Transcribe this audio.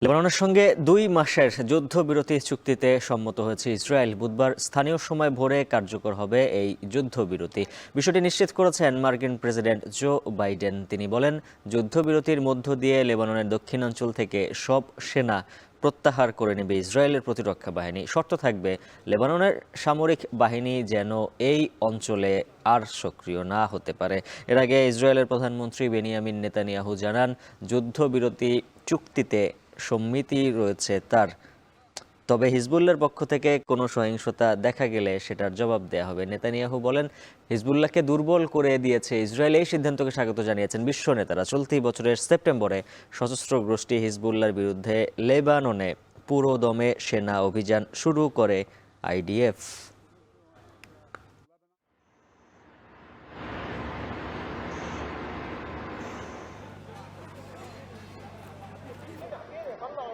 লেবাননের সঙ্গে ২ মাসের যুদ্ধবিরতি চুক্তিতে সম্মত হয়েছে ইসরায়েল। বুধবার স্থানীয় সময় ভোরে কার্যকর হবে এই যুদ্ধবিরতি। বিষয়টি নিশ্চিত করেছেন মার্কিন প্রেসিডেন্ট জো বাইডেন। তিনি বলেন, যুদ্ধবিরতির মধ্য দিয়ে লেবাননের দক্ষিণাঞ্চল থেকে সব সেনা প্রত্যাহার করে নেবে ইসরায়েলের প্রতিরক্ষা বাহিনী। শর্ত থাকবে, লেবাননের সামরিক বাহিনী যেন এই অঞ্চলে আর সক্রিয় না হতে পারে। এর আগে ইসরায়েলের প্রধানমন্ত্রী বেনিয়ামিন নেতানিয়াহু জানান, যুদ্ধবিরতি চুক্তিতে সম্মতি রয়েছে তার, তবে হিজবুল্লাহর পক্ষ থেকে কোনো সহিংসতা দেখা গেলে সেটার জবাব দেয়া হবে। নেতানিয়াহু বলেন, হিজবুল্লাহকে দুর্বল করে দিয়েছে ইসরায়েল। এই সিদ্ধান্তকে স্বাগত জানিয়েছেন বিশ্ব নেতারা। চলতি বছরের সেপ্টেম্বরে সশস্ত্র গোষ্ঠী হিজবুল্লাহর বিরুদ্ধে লেবাননে পুরোদমে সেনা অভিযান শুরু করে আইডিএফ।